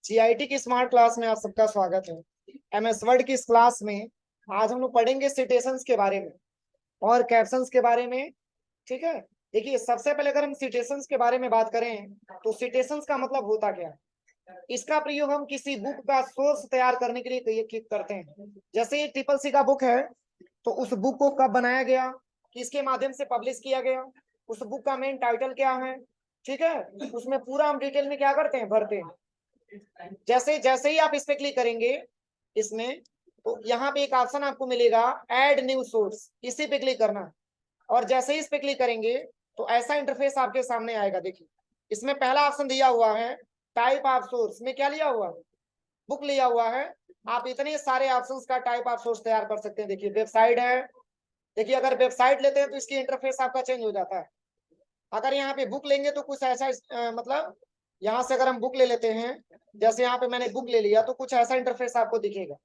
GIT की smart class में आप सबका स्वागत है। एमएस वर्ड की इस क्लास में आज हम लोग पढ़ेंगे सिटेशंस के बारे में और कैप्शंस के बारे में। ठीक है, देखिए सबसे पहले अगर हम सिटेशंस के बारे में बात करें तो सिटेशंस का मतलब होता क्या है। इसका प्रयोग हम किसी बुक का सोर्स तैयार करने के लिए करते हैं। जैसे ये ट्रिपल सी का बुक है तो उस बुक को कब बनाया गया, किसके माध्यम से पब्लिश किया गया, उस बुक का मेन टाइटल क्या है। ठीक है, उसमें पूरा हम डिटेल में क्या करते हैं, भरते हैं। जैसे जैसे ही आप इस पे क्लिक करेंगे इसमें, तो यहाँ पे एक ऑप्शन आपको मिलेगा ऐड न्यू सोर्स, इसी पे क्लिक करना। और जैसे ही इस पे क्लिक करेंगे तो ऐसा इंटरफेस आपके सामने आएगा। देखिए इसमें पहला ऑप्शन दिया हुआ है टाइप ऑफ सोर्स में, क्या लिया हुआ है, बुक लिया हुआ है। आप इतने सारे ऑप्शंस का टाइप ऑफ सोर्स तैयार कर सकते हैं। देखिए वेबसाइट है, देखिए अगर वेबसाइट लेते हैं तो इसकी इंटरफेस आपका चेंज हो जाता है। अगर यहाँ पे बुक लेंगे तो कुछ ऐसा मतलब यहाँ से अगर हम बुक ले लेते हैं, जैसे यहाँ पे मैंने बुक ले लिया तो कुछ ऐसा इंटरफेस आपको दिखेगा।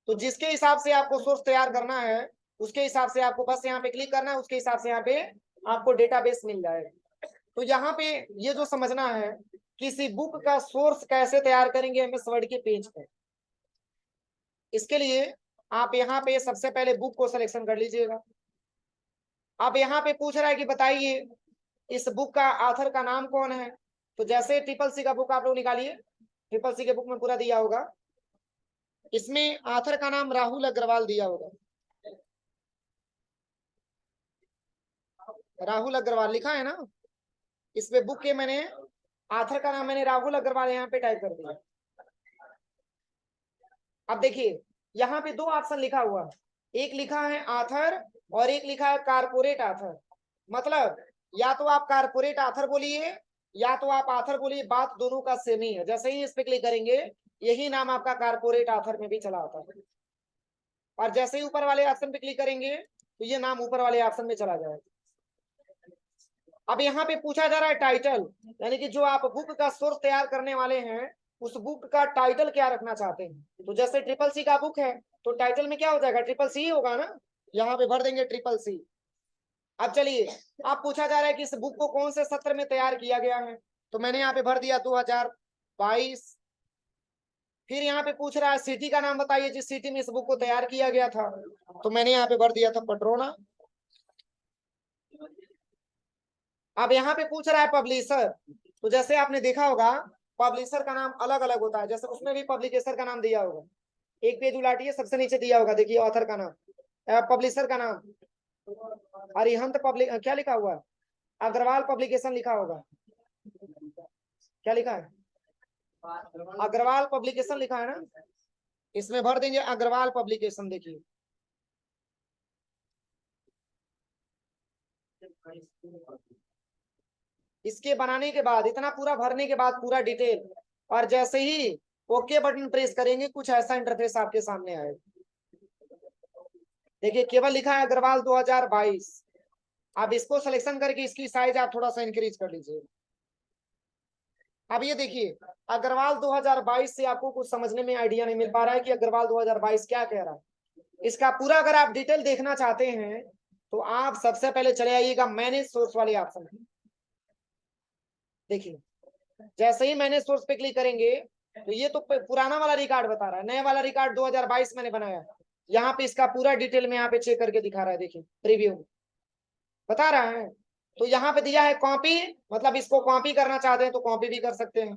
तो जिसके हिसाब से आपको सोर्स तैयार करना है उसके हिसाब से आपको बस यहाँ पे क्लिक करना है, उसके हिसाब से यहाँ पे आपको डेटाबेस मिल जाएगा। तो यहाँ पे ये जो समझना है किसी बुक का सोर्स कैसे तैयार करेंगे एमएस वर्ड के पेज पे, इसके लिए आप यहाँ पे सबसे पहले बुक को सिलेक्शन कर लीजिएगा। अब यहाँ पे पूछ रहा है कि बताइए इस बुक का ऑथर का नाम कौन है। तो जैसे ट्रिपल सी का बुक आप लोग निकालिए, ट्रिपल सी के बुक में पूरा दिया होगा, इसमें ऑथर का नाम राहुल अग्रवाल दिया होगा। राहुल अग्रवाल लिखा है ना, इसमें बुक के मैंने ऑथर का नाम मैंने राहुल अग्रवाल यहाँ पे टाइप कर दिया। अब देखिए यहाँ पे दो ऑप्शन लिखा हुआ है, एक लिखा है ऑथर और एक लिखा है कारपोरेट ऑथर। मतलब या तो आप कारपोरेट ऑथर बोलिए या तो आप ऑथर बोलिए, बात दोनों का सेम ही है। जैसे ही इस पे क्लिक करेंगे यही नाम आपका कारपोरेट ऑथर में भी चला आता है, और जैसे ही ऊपर वाले ऑप्शन पे क्लिक करेंगे तो ये नाम ऊपर वाले ऑप्शन में चला जाएगा। अब यहाँ पे पूछा जा रहा है टाइटल, यानी कि जो आप बुक का सोर्स तैयार करने वाले हैं उस बुक का टाइटल क्या रखना चाहते हैं। तो जैसे ट्रिपल सी का बुक है तो टाइटल में क्या हो जाएगा, ट्रिपल सी होगा ना, यहाँ पे भर देंगे ट्रिपल सी। अब चलिए, अब पूछा जा रहा है कि इस बुक को कौन से सत्र में तैयार किया गया है, तो मैंने यहाँ पे भर दिया 2022। फिर यहाँ पे पूछ रहा है सिटी का नाम बताइए जिस सिटी में इस बुक को तैयार किया गया था, तो मैंने यहाँ पे भर दिया था पटरोना। अब यहाँ पे पूछ रहा है पब्लिशर, तो जैसे आपने देखा होगा पब्लिशर का नाम अलग अलग होता है, जैसे उसमें भी पब्लिकेशर का नाम दिया होगा। एक पेज उलाटिए, सबसे नीचे दिया होगा, देखिए ऑथर का नाम, पब्लिशर का नाम अरिहंत पब्लिक, क्या लिखा हुआ है, अग्रवाल पब्लिकेशन लिखा होगा। क्या लिखा है, अग्रवाल पब्लिकेशन लिखा है ना, इसमें भर देंगे अग्रवाल पब्लिकेशन। देखिए इसके बनाने के बाद, इतना पूरा भरने के बाद पूरा डिटेल, और जैसे ही ओके बटन प्रेस करेंगे कुछ ऐसा इंटरफेस आपके सामने आएगा। देखिए केवल लिखा है अग्रवाल 2022। अब इसको सिलेक्शन करके इसकी साइज आप थोड़ा सा इंक्रीज कर लीजिए। अब ये देखिए अग्रवाल 2022 से आपको कुछ समझने में आइडिया नहीं मिल पा रहा है कि अग्रवाल 2022 क्या कह रहा है। इसका पूरा अगर आप डिटेल देखना चाहते हैं तो आप सबसे पहले चले आइएगा मैनेज सोर्स वाले ऑप्शन में। देखिए जैसे ही मैनेज सोर्स पे क्लिक करेंगे तो ये तो पुराना वाला रिकॉर्ड बता रहा है, नया वाला रिकॉर्ड 2022 मैंने बनाया। यहाँ पे इसका पूरा डिटेल में यहाँ पे चेक करके दिखा रहा है, देखिए प्रीव्यू में बता रहा है। तो यहाँ पे दिया है कॉपी, मतलब इसको कॉपी करना चाहते हैं तो कॉपी भी कर सकते हैं।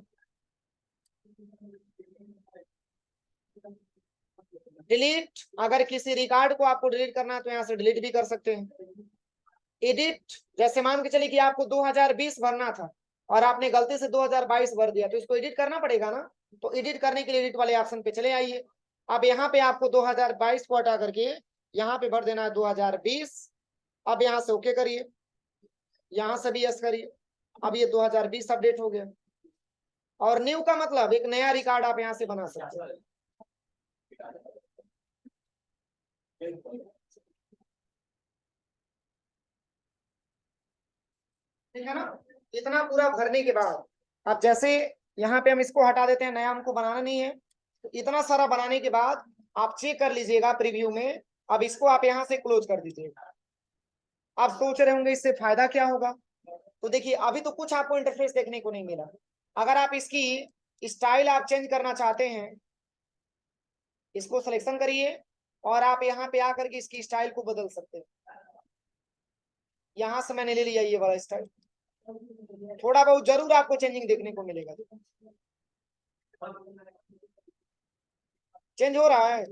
डिलीट, अगर किसी रिकॉर्ड को आपको डिलीट करना है तो यहाँ से डिलीट भी कर सकते हैं। एडिट, जैसे मान के चलिए कि आपको 2020 भरना था और आपने गलती से 2022 भर दिया तो इसको एडिट करना पड़ेगा ना, तो एडिट करने के लिए एडिट वाले ऑप्शन पे चले आइए। अब यहाँ पे आपको 2022 को हटा करके यहाँ पे भर देना है 2020। अब यहाँ से ओके करिए, यहाँ से भी यस करिए। अब ये 2020 अपडेट हो गया, और न्यू का मतलब एक नया रिकॉर्ड आप यहाँ से बना सकते हैं। ठीक है ना, इतना पूरा भरने के बाद अब जैसे यहाँ पे हम इसको हटा देते हैं, नया हमको बनाना नहीं है। तो इतना सारा बनाने के बाद आप चेक कर लीजिएगा प्रीव्यू में। अब इसको आप यहाँ से क्लोज कर दीजिएगा। आप सोच रहे होंगे इससे फायदा क्या होगा, तो देखिए अभी तो कुछ आपको इंटरफेस देखने को नहीं मिला। अगर आप इसकी स्टाइल आप चेंज करना चाहते हैं, इसको सिलेक्शन करिए और आप यहाँ पे आकर के इसकी स्टाइल को बदल सकते हैं। यहां से मैंने ले लिया ये वाला स्टाइल, थोड़ा बहुत जरूर आपको चेंजिंग देखने को मिलेगा। चेंज हो रहा है,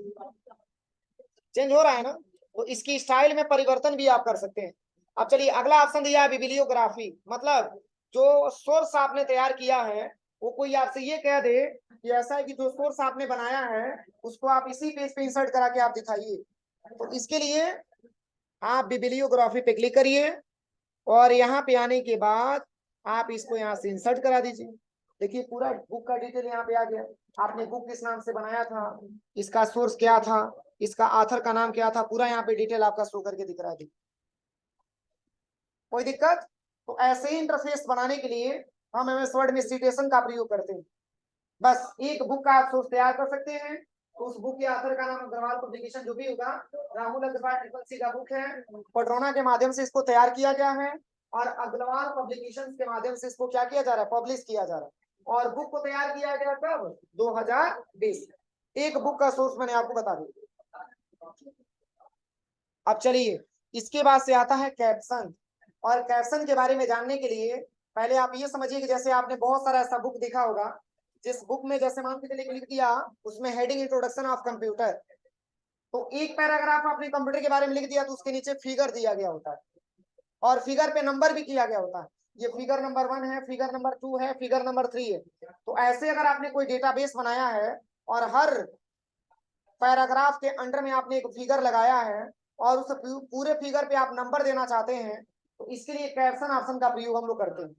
चेंज हो रहा है ना, तो इसकी स्टाइल में परिवर्तन भी आप कर सकते हैं। अब चलिए अगला ऑप्शन दिया है बिब्लियोग्राफी, मतलब जो सोर्स आपने तैयार किया है वो कोई आपसे ये कह दे कि ऐसा है कि जो सोर्स आपने बनाया है उसको आप इसी पेज पे इंसर्ट करा के आप दिखाइए। तो इसके लिए आप बिब्लियोग्राफी पे क्लिक करिए और यहाँ पे आने के बाद आप इसको यहाँ से इंसर्ट करा दीजिए। देखिए पूरा बुक का डिटेल यहाँ पे आ गया। आपने बुक किस नाम से बनाया था, इसका सोर्स क्या था, इसका ऑथर का नाम क्या था, पूरा यहाँ पे डिटेल आपका शो करके दिख रहा है। कोई दिक्कत? तो ऐसे ही इंटरफेस बनाने के लिए हम एमएस वर्ड में सिटेशन का प्रयोग करते हैं। बस एक बुक का आप सोर्स तैयार कर सकते हैं, तो उस बुक के ऑथर का नाम अग्रवाल पब्लिकेशन जो भी होगा, राहुल अग्रवाल ट्रिपल सी का बुक है, पटरोना के माध्यम से इसको तैयार किया गया है और अग्रवाल पब्लिकेशन के माध्यम से इसको क्या किया जा रहा है, पब्लिश किया जा रहा है। और बुक को तैयार किया गया कब? 2020। एक बुक का सोर्स मैंने आपको बता दिया। अब चलिए इसके बाद से आता है कैप्शन, और कैप्शन के बारे में जानने के लिए पहले आप ये समझिए कि जैसे आपने बहुत सारा ऐसा बुक देखा होगा जिस बुक में जैसे मान के चलिए लिख दिया उसमें हेडिंग इंट्रोडक्शन ऑफ कंप्यूटर, तो एक पैराग्राफ आपने कंप्यूटर के बारे में लिख दिया तो उसके नीचे फिगर दिया गया होता है और फिगर पे नंबर भी किया गया होता है। ये फिगर नंबर 1 है, फिगर नंबर 2 है, फिगर नंबर 3 है। तो ऐसे अगर आपने कोई डेटाबेस बनाया है और हर पैराग्राफ के अंडर में आपने एक फिगर लगाया है और उस पूरे फिगर पे आप नंबर देना चाहते हैं, तो इसके लिए कैप्शन ऑप्शन का प्रयोग हम लोग करते हैं।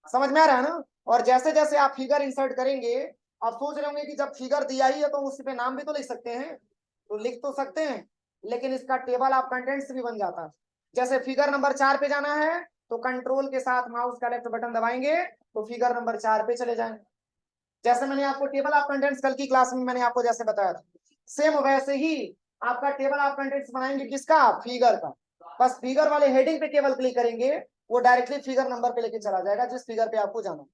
समझ में आ रहा है ना? और जैसे जैसे आप फिगर इंसर्ट करेंगे, आप सोच रहे होंगे कि जब फिगर दिया ही है तो उस पे नाम भी तो लिख सकते हैं, तो लिख तो सकते हैं, लेकिन इसका टेबल ऑफ कंटेंट्स भी बन जाता है। जैसे फिगर नंबर 4 पे जाना है तो कंट्रोल के साथ माउस का लेफ्ट बटन दबाएंगे तो फिगर नंबर 4 पे चले जाएंगे। जैसे मैंने आपको टेबल ऑफ कंटेंट्स कल की क्लास में मैंने आपको जैसे बताया था, सेम वैसे ही आपका टेबल ऑफ कंटेंट्स बनाएंगे किसका, फिगर का। बस फिगर वाले हेडिंग पे केवल क्लिक करेंगे, वो डायरेक्टली फिगर नंबर पे लेके चला जाएगा जिस फिगर पे आपको जाना।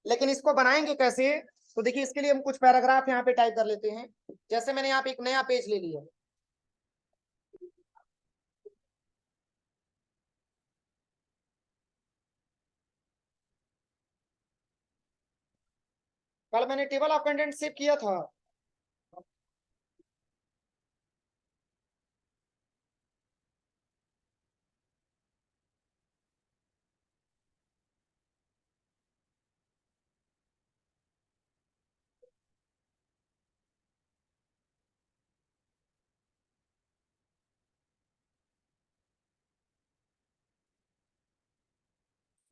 लेकिन इसको बनाएंगे कैसे, तो देखिए इसके लिए हम कुछ पैराग्राफ यहाँ पे टाइप कर लेते हैं। जैसे मैंने यहाँ पे एक नया पेज ले लिया, कल मैंने टेबल ऑफ कंटेंट सेव किया था।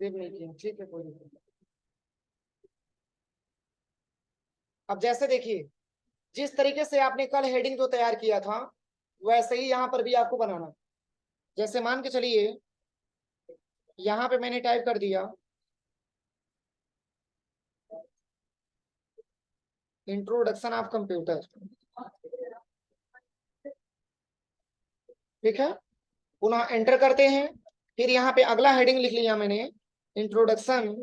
सेव नहीं किया, ठीक है कोई नहीं। अब जैसे देखिए जिस तरीके से आपने कल हेडिंग जो तैयार किया था वैसे ही यहाँ पर भी आपको बनाना है। जैसे मान के चलिए यहाँ पे मैंने टाइप कर दिया इंट्रोडक्शन ऑफ कंप्यूटर, ठीक है, पुनः एंटर करते हैं। फिर यहाँ पे अगला हेडिंग लिख लिया मैंने, इंट्रोडक्शन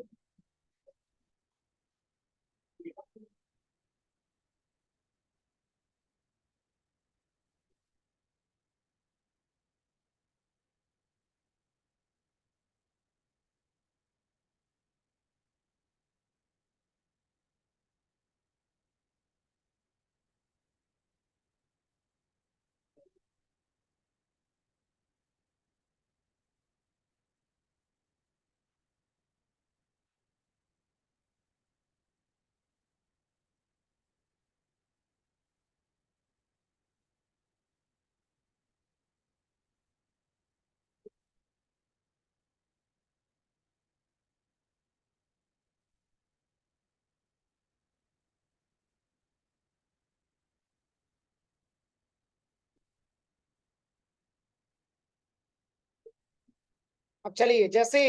अब चलिए जैसे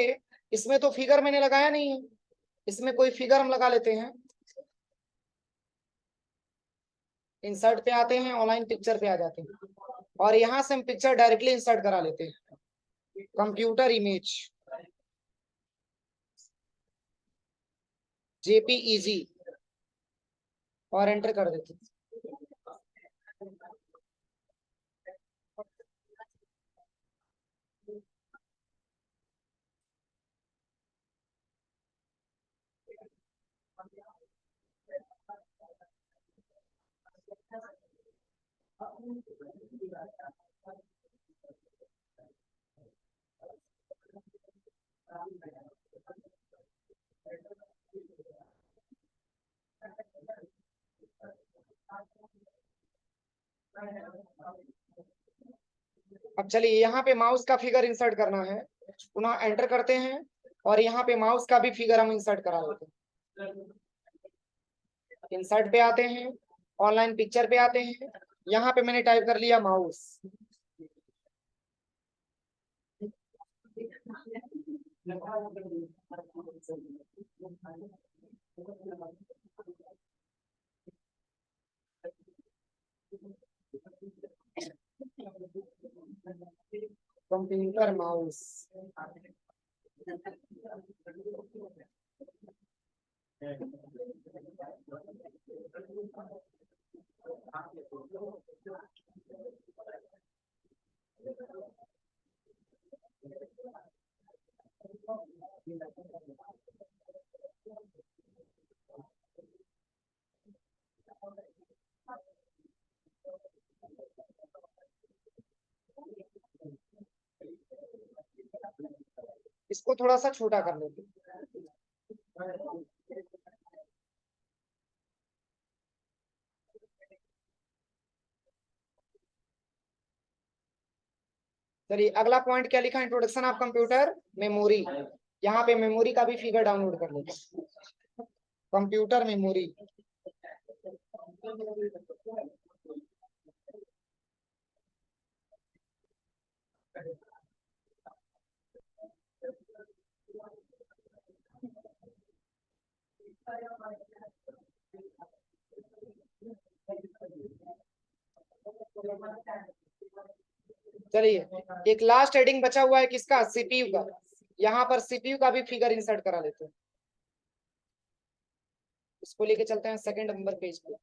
इसमें तो फिगर मैंने लगाया नहीं है, इसमें कोई फिगर हम लगा लेते हैं। इंसर्ट पे आते हैं, ऑनलाइन पिक्चर पे आ जाते हैं और यहाँ से हम पिक्चर डायरेक्टली इंसर्ट करा लेते हैं, कंप्यूटर इमेज। JPEG और एंटर कर देते हैं। अब चलिए यहाँ पे माउस का फिगर इंसर्ट करना है, पुनः एंटर करते हैं और यहाँ पे माउस का भी फिगर हम इंसर्ट करा देते हैं। इंसर्ट पे आते हैं, ऑनलाइन पिक्चर पे आते हैं, यहाँ पे मैंने टाइप कर लिया माउस। Computer mouse. इसको थोड़ा सा छोटा कर लेते हैं। चलिए अगला पॉइंट क्या लिखा, इंट्रोडक्शन ऑफ कंप्यूटर मेमोरी। यहाँ पे मेमोरी का भी फिगर डाउनलोड कर लेते हैं। Computer memory. चलिए एक लास्ट हेडिंग बचा हुआ है किसका, सीपीयू का। यहाँ पर सीपीयू का भी फिगर इंसर्ट करा लेते हैं। इसको लेके चलते हैं सेकंड नंबर पेज पे।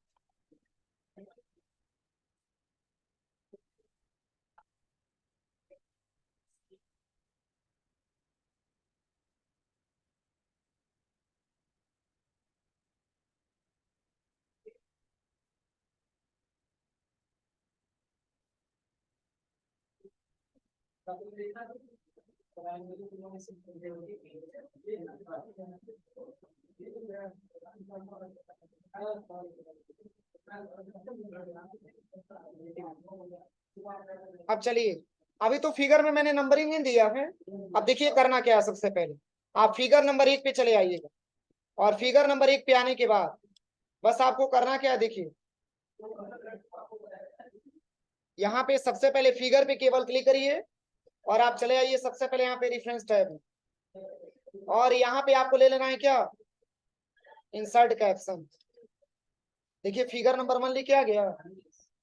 अब चलिए, अभी तो फिगर में मैंने नंबरिंग नहीं दिया है। अब देखिए करना क्या है, सबसे पहले आप फिगर नंबर 1 पे चले आइएगा और फिगर नंबर 1 पे आने के बाद बस आपको करना क्या है, देखिए यहाँ पे सबसे पहले फिगर पे केवल क्लिक करिए और आप चले आइए सबसे पहले यहाँ पे रेफरेंस टैब में, और यहाँ पे आपको ले लेना है क्या, इंसर्ट कैप्शन। देखिए फिगर नंबर 1 लिख के आ गया।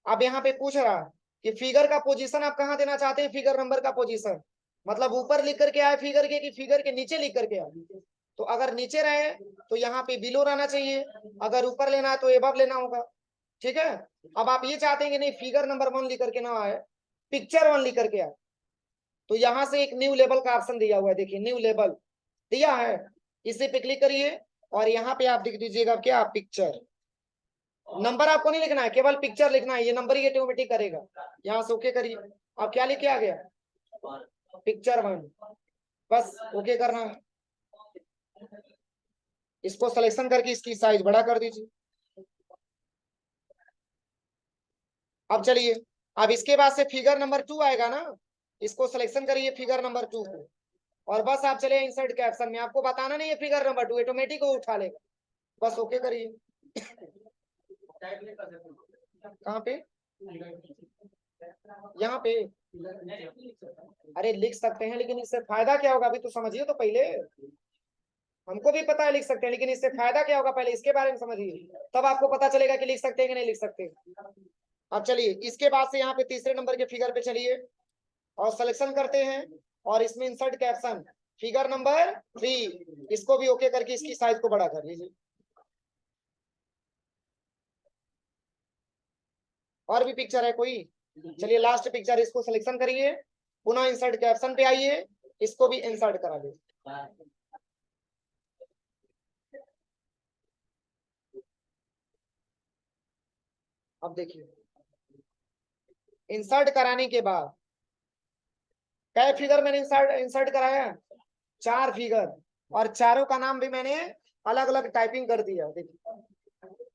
अब यहाँ पे पूछ रहा है कि फिगर का पोजीशन आप कहाँ देना चाहते हैं, फिगर नंबर का पोजीशन मतलब ऊपर लिख करके आए फिगर के कि फिगर के नीचे लिख करके आए। तो अगर नीचे रहे तो यहाँ पे बिलो रहना चाहिए, अगर ऊपर लेना है तो एबव लेना होगा। ठीक है, अब आप ये चाहते हैं कि नहीं फिगर नंबर 1 लिख करके ना आए, पिक्चर 1 लिख करके आए, तो यहाँ से एक न्यू लेवल का ऑप्शन दिया हुआ है, देखिए न्यू लेवल दिया है, इसे पे क्लिक करिए और यहाँ पे आप लिख दीजिएगा क्या, पिक्चर। नंबर आपको नहीं लिखना है, केवल पिक्चर लिखना है, ये नंबर ही ऑटोमेटिक करेगा। यहाँ से ओके करिए। अब क्या लिखे आ गया, पिक्चर 1, बस ओके करना है। इसको सिलेक्शन करके इसकी साइज बड़ा कर दीजिए। अब चलिए, अब इसके बाद से फिगर नंबर 2 आएगा ना, इसको सिलेक्शन करिए फिगर नंबर 2 को और बस आप चले इंसर्ट कैप्शन में। आपको बताना नहीं है फिगर नंबर 2, ऑटोमेटिक वो उठा लेगा, बस ओके करिए। कहाँ पे, यहाँ पे, अरे लिख सकते हैं लेकिन इससे फायदा क्या होगा, अभी तो समझिए तो पहले। हमको भी पता है लिख सकते हैं, लेकिन इससे फायदा क्या होगा पहले इसके बारे में समझिए, तब आपको पता चलेगा कि लिख सकते हैं कि नहीं लिख सकते। अब चलिए इसके बाद से यहाँ पे तीसरे नंबर के फिगर पे चलिए और सिलेक्शन करते हैं और इसमें इंसर्ट कैप्शन फिगर नंबर 3, इसको भी ओके करके इसकी साइज को बड़ा कर लीजिए। और भी पिक्चर है कोई? चलिए लास्ट पिक्चर, इसको सिलेक्शन करिए, पुनः इंसर्ट कैप्शन पे आइए, इसको भी इंसर्ट करा दीजिए। अब देखिए इंसर्ट कराने के बाद क्या फिगर मैंने इंसर्ट इंसर्ट कराया? 4 फिगर, और चारों का नाम भी मैंने अलग अलग टाइपिंग कर दिया। देखिए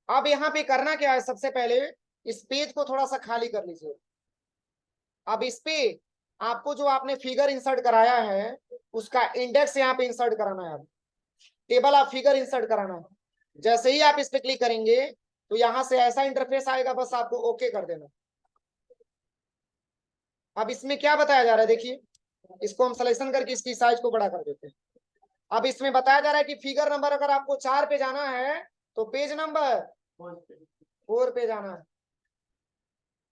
अब यहाँ पे करना क्या है, सबसे पहले इस पेज को थोड़ा सा खाली कर लीजिए। अब इस पे आपको जो आपने फिगर इंसर्ट कराया है उसका इंडेक्स यहाँ पे इंसर्ट कराना है। टेबल ऑफ फिगर इंसर्ट कराना है। जैसे ही आप इस पे क्लिक करेंगे तो यहाँ से ऐसा इंटरफेस आएगा, बस आपको ओके कर देना। अब इसमें क्या बताया जा रहा है, देखिए इसको हम सिलेक्शन करके इसकी साइज को बड़ा कर देते हैं। अब इसमें बताया जा रहा है कि फिगर नंबर अगर आपको 4 पे जाना है तो पेज नंबर 4 पे जाना है।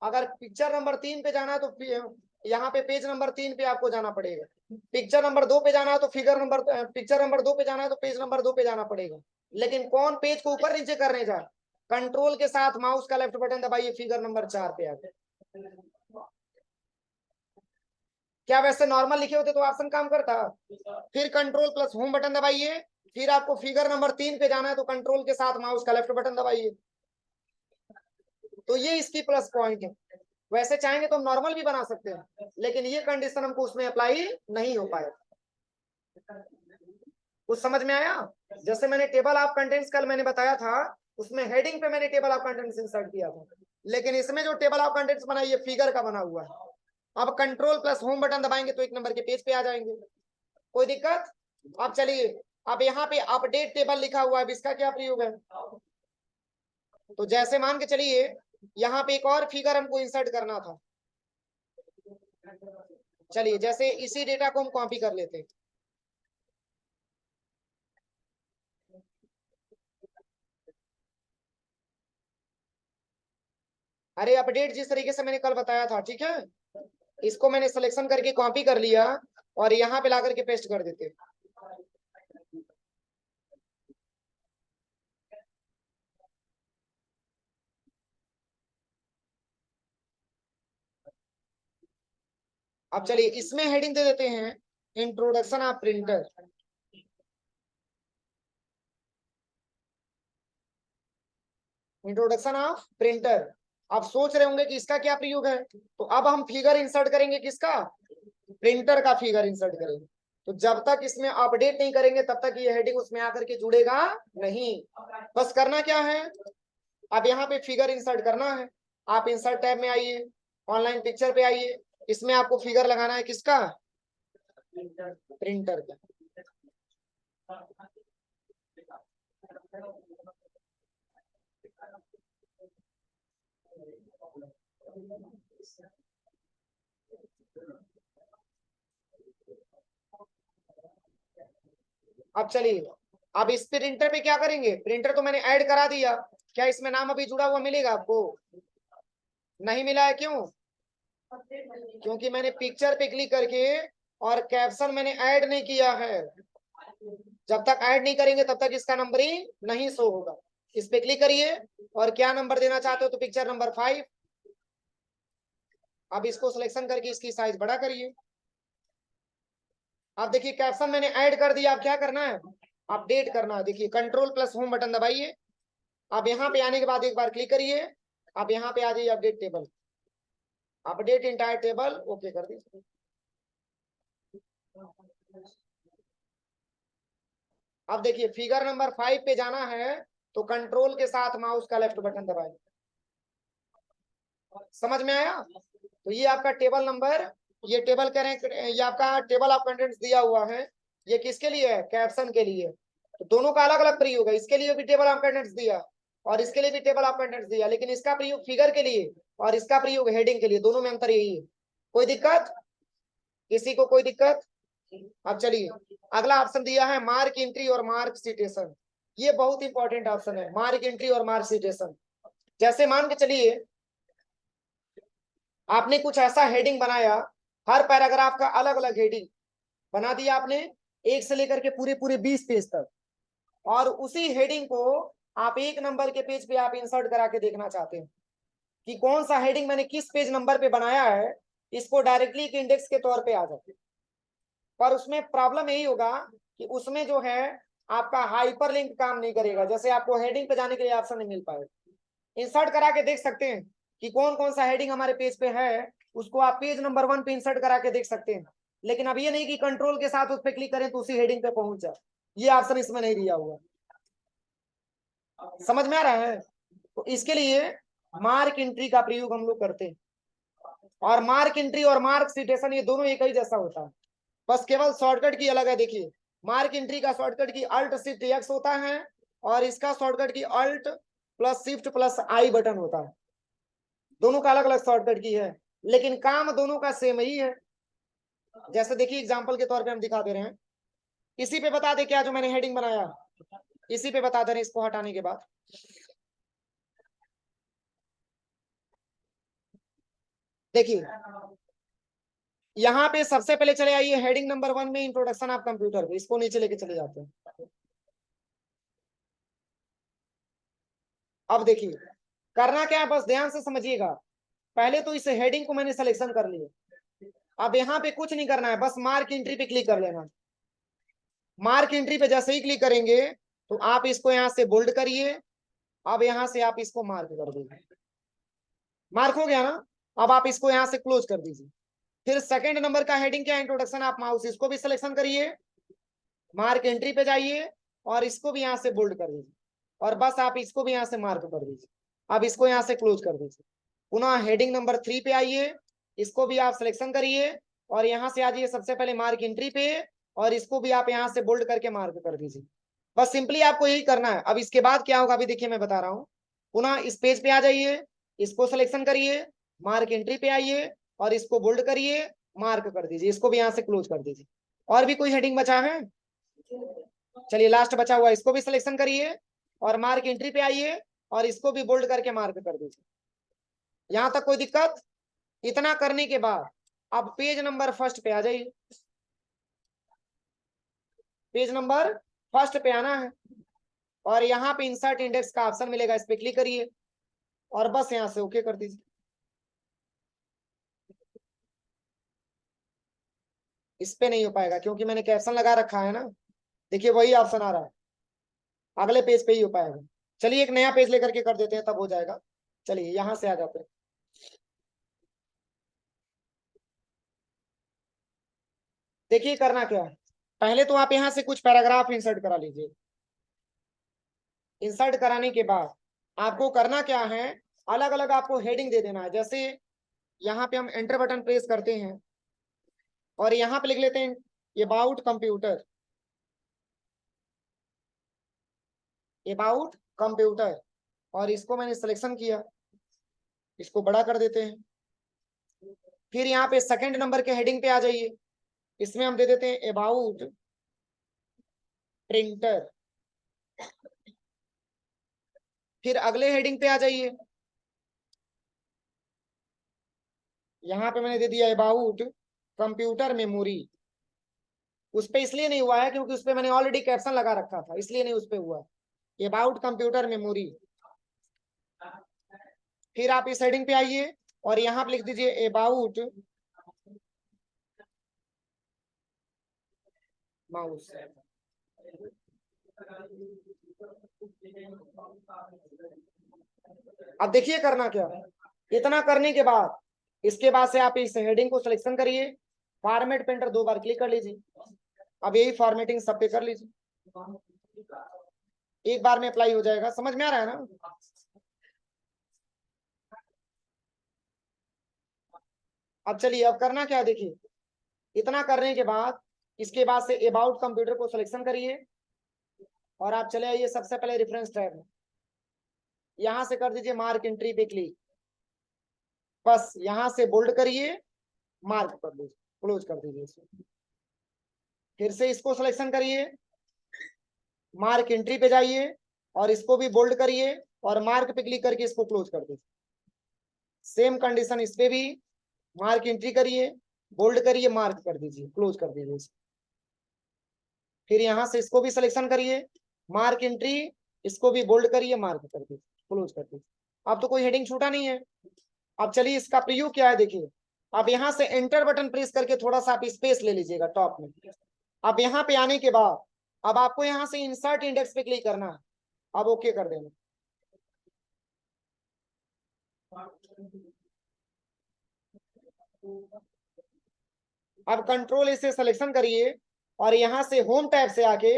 अगर पिक्चर नंबर 3 पे जाना है तो यहाँ पे पेज नंबर 3 पे आपको जाना पड़ेगा। पिक्चर नंबर 2 पे जाना है तो पिक्चर नंबर 2 पे जाना है तो पेज नंबर 2 पे जाना पड़ेगा। लेकिन कौन पेज को ऊपर नीचे करने जाए? कंट्रोल के साथ माउस का लेफ्ट बटन दबाइए, फिगर नंबर 4 पे आ गए। क्या वैसे नॉर्मल लिखे होते तो ऑप्शन काम करता? फिर कंट्रोल प्लस होम बटन दबाइए, फिर आपको फिगर नंबर 3 पे जाना है तो कंट्रोल के साथ माउस का लेफ्ट बटन दबाइए। तो ये इसकी प्लस पॉइंट है। वैसे चाहेंगे तो हम नॉर्मल भी बना सकते हैं, लेकिन ये कंडीशन हमको उसमें अप्लाई नहीं हो पाया। कुछ समझ में आया? जैसे मैंने टेबल ऑफ कंटेंट्स कल मैंने बताया था, उसमें हेडिंग पे मैंने टेबल ऑफ कंटेंट्स इंसर्ट किया था, लेकिन इसमें जो टेबल ऑफ कंटेंट्स बना ये फिगर का बना हुआ है। अब कंट्रोल प्लस होम बटन दबाएंगे तो 1 नंबर के पेज पे आ जाएंगे। कोई दिक्कत? अब चलिए, अब यहाँ पे अपडेट टेबल लिखा हुआ है, इसका क्या प्रयोग है? तो जैसे मान के चलिए यहाँ पे एक और फिगर हमको इंसर्ट करना था। चलिए जैसे इसी डेटा को हम कॉपी कर लेते हैं। अरे अपडेट जिस तरीके से मैंने कल बताया था, ठीक है, इसको मैंने सिलेक्शन करके कॉपी कर लिया और यहाँ पे ला करके पेस्ट कर देते। अब चलिए इसमें हेडिंग दे देते हैं introduction of printer. Introduction of printer. आप सोच रहे होंगे कि इसका क्या प्रयोग है, तो अब हम फिगर इंसर्ट करेंगे, किसका? प्रिंटर का फिगर इंसर्ट करेंगे। तो जब तक इसमें अपडेट नहीं करेंगे तब तक ये हेडिंग उसमें आकर के जुड़ेगा नहीं। बस करना क्या है, अब यहाँ पे फिगर इंसर्ट करना है। आप इंसर्ट टैब में आइए, ऑनलाइन पिक्चर पे आइए, इसमें आपको फिगर लगाना है, किसका? प्रिंटर का। अब चलिए, अब इस प्रिंटर पे क्या करेंगे? प्रिंटर तो मैंने ऐड करा दिया, क्या इसमें नाम अभी जुड़ा हुआ मिलेगा आपको? नहीं मिला है, क्यों? क्योंकि मैंने पिक्चर पे क्लिक करके और कैप्शन मैंने ऐड नहीं किया है। जब तक ऐड नहीं करेंगे तब तक इसका नंबरिंग नहीं शो होगा। इस पे क्लिक करिए और क्या नंबर देना चाहते हो तो पिक्चर नंबर 5। अब इसको सिलेक्शन करके इसकी साइज बड़ा करिए। अब देखिए कैप्शन मैंने ऐड कर दिया, अब क्या करना है? अपडेट करना है। देखिए कंट्रोल प्लस होम बटन दबाइए। अब यहाँ पे आने के बाद एक बार क्लिक करिए, अब यहाँ पे आ जाइए update table, update entire table, okay कर दीजिए। अब देखिए फिगर नंबर 5 पे जाना है तो कंट्रोल के साथ माउस का लेफ्ट बटन दबाएं। समझ में आया? तो ये आपका टेबल नंबर, ये टेबल कह रहे हैं, ये आपका टेबल ऑफ कंटेंट्स दिया हुआ है। ये किसके लिए है? कैप्शन के लिए। तो दोनों का अलग अलग प्रयोग है, इसके लिए भी टेबल ऑफ कंटेंट्स दिया और इसके लिए भी टेबल ऑफ कंटेंट्स दिया, लेकिन इसका प्रयोग फिगर के लिए और इसका प्रयोग हेडिंग के लिए, दोनों में अंतर यही है। कोई दिक्कत? किसी को कोई दिक्कत? अब चलिए अगला ऑप्शन दिया है मार्क एंट्री और मार्क सिटेशन। ये बहुत इंपॉर्टेंट ऑप्शन है, मार्क एंट्री और मार्क सिटेशन। जैसे मान के चलिए आपने कुछ ऐसा हेडिंग बनाया, हर पैराग्राफ का अलग अलग हेडिंग बना दिया आपने, 1 से लेकर के पूरे पूरे 20 पेज तक, और उसी हेडिंग को आप 1 नंबर के पेज पे आप इंसर्ट करा के देखना चाहते हैं। कि कौन सा हेडिंग मैंने किस पेज नंबर पे बनाया है, इसको डायरेक्टली एक इंडेक्स के तौर पे आ जाए। पर उसमें प्रॉब्लम यही होगा कि उसमें जो है आपका हाइपरलिंक काम नहीं करेगा, जैसे आपको हेडिंग पे जाने के लिए ऑप्शन नहीं मिल पाएगा। इंसर्ट करा के देख सकते हैं कि कौन कौन सा हेडिंग हमारे पेज पे है, उसको आप पेज नंबर 1 पे इंसर्ट करा के देख सकते हैं। लेकिन अब ये नहीं कि कंट्रोल के साथ उस पर क्लिक करें तो उसी हेडिंग पे पहुंच जाए, ये ऑप्शन इसमें नहीं दिया हुआ। समझ में आ रहा है? तो इसके लिए मार्क एंट्री का प्रयोग हम लोग करते हैं, और मार्क एंट्री और मार्क सिटेशन ये दोनों एक ही जैसा होता है, बस केवल शॉर्टकट की अलग है। देखिए, मार्क एंट्री का शॉर्टकट की अल्ट शिफ्ट एक्स होता है, और इसका शॉर्टकट की अल्ट प्लस शिफ्ट प्लस आई बटन होता है। दोनों का अलग अलग शॉर्टकट की है, लेकिन काम दोनों का सेम ही है। जैसे देखिए एग्जांपल के तौर पे हम दिखा दे रहे हैं, इसी पे बता दे क्या जो मैंने हेडिंग बनाया, इसी पे बता दे रहे हैं इसको हटाने के बाद। देखिए यहाँ पे सबसे पहले चले आइए हेडिंग नंबर 1 में इंट्रोडक्शन ऑफ कंप्यूटर, इसको नीचे लेके चले जाते हैं। अब देखिए करना क्या है, बस ध्यान से समझिएगा। पहले तो इस हेडिंग को मैंने सिलेक्शन कर लिया, अब यहाँ पे कुछ नहीं करना है, बस मार्क एंट्री पे क्लिक कर लेना। मार्क एंट्री पे जैसे ही क्लिक करेंगे तो आप इसको यहाँ से बोल्ड करिए, अब यहाँ से आप इसको मार्क कर दीजिए। मार्क हो गया ना? अब आप इसको यहाँ से क्लोज कर दीजिए। फिर सेकंड नंबर का हेडिंग क्या है, इंट्रोडक्शन ऑफ माउस, इसको भी सिलेक्शन करिए, मार्क एंट्री पे जाइए और इसको भी यहाँ से बोल्ड कर दीजिए, और बस आप इसको भी यहाँ से मार्क कर दीजिए। अब इसको यहाँ से क्लोज कर दीजिए। पुनः हेडिंग नंबर 3 पे आइए, इसको भी आप सिलेक्शन करिए और यहाँ से आ जाइए सबसे पहले मार्क एंट्री पे, और इसको भी आप यहाँ से बोल्ड करके मार्क कर दीजिए। बस सिंपली आपको यही करना है। अब इसके बाद क्या होगा अभी देखिए मैं बता रहा हूँ। पुनः इस पेज पे आ जाइए, इसको सिलेक्शन करिए, मार्क एंट्री पे आइए और इसको बोल्ड करिए, मार्क कर दीजिए, इसको भी यहाँ से क्लोज कर दीजिए। और भी कोई हेडिंग बचा है? चलिए लास्ट बचा हुआ, इसको भी सिलेक्शन करिए और मार्क एंट्री पे आइए और इसको भी बोल्ड करके मार्क कर दीजिए। यहां तक कोई दिक्कत? इतना करने के बाद अब पेज नंबर फर्स्ट पे आ जाइए, पेज नंबर फर्स्ट पे आना है और यहाँ पे इंसर्ट इंडेक्स का ऑप्शन मिलेगा, इस पे क्लिक करिए और बस यहाँ से ओके कर दीजिए। इस पे नहीं हो पाएगा क्योंकि मैंने कैप्शन लगा रखा है ना, देखिए वही ऑप्शन आ रहा है, अगले पेज पे ही हो पाएगा। चलिए एक नया पेज लेकर के कर देते हैं, तब हो जाएगा। चलिए यहां से आ जाते हैं। देखिए करना क्या है, पहले तो आप यहाँ से कुछ पैराग्राफ इंसर्ट करा लीजिए। इंसर्ट कराने के बाद आपको करना क्या है, अलग अलग आपको हेडिंग दे देना है। जैसे यहाँ पे हम एंटर बटन प्रेस करते हैं और यहाँ पे लिख लेते हैं अबाउट कंप्यूटर, अबाउट कंप्यूटर, और इसको मैंने सिलेक्शन किया, इसको बड़ा कर देते हैं। फिर यहाँ पे सेकंड नंबर के हेडिंग पे आ जाइए, इसमें हम दे देते हैं अबाउट प्रिंटर। फिर अगले हेडिंग पे आ जाइए, यहाँ पे मैंने दे दिया अबाउट कंप्यूटर मेमोरी। उस पे इसलिए नहीं हुआ है क्योंकि उस पे मैंने ऑलरेडी कैप्शन लगा रखा था, इसलिए नहीं उस पे हुआ। About computer memory. फिर आप इस हेडिंग पे आइए और यहाँ पे लिख दीजिए अबाउट माउस। अब देखिए करना क्या, इतना करने के बाद इसके बाद से आप इस हेडिंग को सिलेक्शन करिए, फॉर्मेट पेंटर 2 बार क्लिक कर लीजिए। अब यही फॉर्मेटिंग सब पे कर लीजिए, एक बार में अप्लाई हो जाएगा। समझ में आ रहा है ना? अब चलिए अब करना क्या है, देखिए इतना करने के बाद इसके बाद से अबाउट कंप्यूटर को सिलेक्शन करिए और आप चले आइए सबसे पहले रेफरेंस टैब में, यहां से कर दीजिए मार्क एंट्री पे क्लिक, बस यहां से बोल्ड करिए, मार्क कर दीजिए, क्लोज कर दीजिए इसको। फिर से इसको सिलेक्शन करिए, मार्क एंट्री पे जाइए और इसको भी बोल्ड करिए और मार्क पे क्लिक करके इसको क्लोज कर दीजिए। सेम कंडीशन इस पे भी, मार्क एंट्री करिए, बोल्ड करिए, मार्क कर दीजिए, क्लोज कर दीजिए इसको। फिर यहां से इसको भी सिलेक्शन करिए, मार्क एंट्री, इसको भी बोल्ड करिए, मार्क कर दीजिए, क्लोज कर दीजिए। अब तो कोई हेडिंग छूटा नहीं है। अब चलिए इसका प्रीव्यू क्या है देखिए। अब यहाँ से एंटर बटन प्रेस करके थोड़ा सा आप स्पेस ले लीजिएगा टॉप में। अब यहाँ पे आने के बाद अब आपको यहाँ से इंसर्ट इंडेक्स पे क्लिक करना है। अब ओके कर देना। अब कंट्रोल इसे सिलेक्शन करिए और यहाँ से होम टैब से आके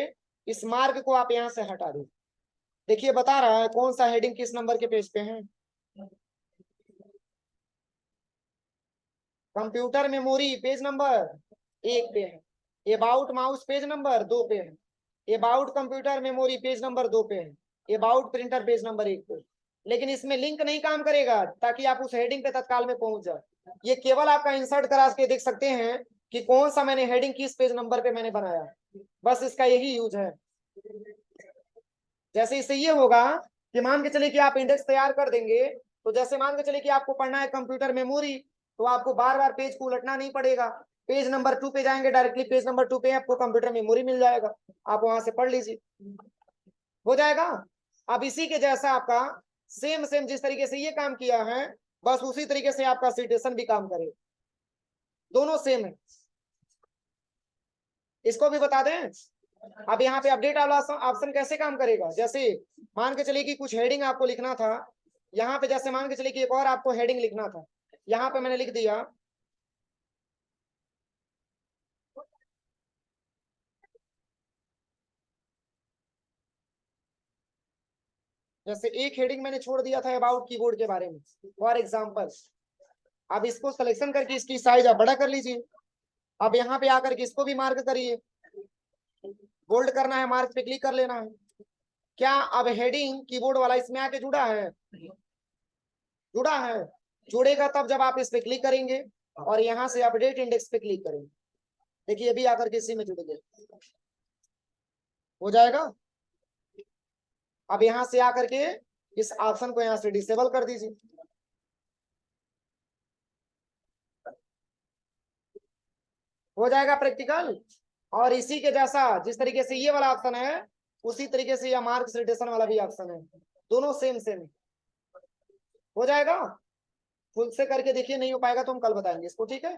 इस मार्क को आप यहाँ से हटा दीजिए। देखिए बता रहा है कौन सा हेडिंग किस नंबर के पेज पे है। कंप्यूटर मेमोरी पेज नंबर 1 पे है। अबाउट माउस पेज नंबर 2 पे है। About computer memory page number 2 पे है। अबाउट प्रिंटर पेज नंबर 1 पे। लेकिन इसमें लिंक नहीं काम करेगा ताकि आप उस हेडिंग पे तत्काल में पहुंच जाए। ये केवल आपका इंसर्ट करा के देख सकते हैं कि कौन सा मैंने हेडिंग किस पेज नंबर पे मैंने बनाया। बस इसका यही यूज है। जैसे इससे ये होगा कि मान के चलिए कि आप इंडेक्स तैयार कर देंगे, तो जैसे मान के चलिए कि आपको पढ़ना है कंप्यूटर मेमोरी, तो आपको बार बार पेज को उलटना नहीं पड़ेगा। पेज नंबर 2 पे जाएंगे, डायरेक्टली पेज नंबर 2 पे आपको कंप्यूटर मेमोरी मिल जाएगा, आप वहां से पढ़ लीजिए, हो जाएगा। अब इसी के जैसा आपका सेम सेम जिस तरीके से ये काम किया है, बस उसी तरीके से आपका सिटेशन भी काम करे। दोनों सेम है। इसको भी बता दें। अब यहाँ पे अपडेट वाला ऑप्शन कैसे काम करेगा। जैसे मान के चलिए कि कुछ हेडिंग आपको लिखना था, यहाँ पे जैसे मान के चलिए कि एक और आपको हेडिंग लिखना था, यहाँ पे मैंने लिख दिया जैसे एक हेडिंग मैंने छोड़ दिया था अबाउट कीबोर्ड के बारे में फॉर एग्जांपल। अब इसको सिलेक्शन करके इसकी साइज आप बड़ा कर लीजिए। अब यहाँ पे आकर के इसको भी मार्क करिए, बोल्ड करना है, मार्क पे क्लिक कर लेना है। क्या अब हेडिंग कीबोर्ड वाला इसमें आके जुड़ा है? जुड़ा है। जुड़ेगा तब जब आप इस पे क्लिक करेंगे और यहाँ से अपडेट इंडेक्स पे क्लिक करेंगे। देखिए अभी आकर के इसी में जुड़ गए, हो जाएगा। अब यहाँ से आकर के इस ऑप्शन को यहाँ से डिसेबल कर दीजिए, हो जाएगा प्रैक्टिकल। और इसी के जैसा जिस तरीके से ये वाला ऑप्शन है, उसी तरीके से यह मार्क सिलेक्शन वाला भी ऑप्शन है, दोनों सेम सेम हो जाएगा। खुद से करके देखिए, नहीं हो पाएगा तो हम कल बताएंगे इसको, ठीक है।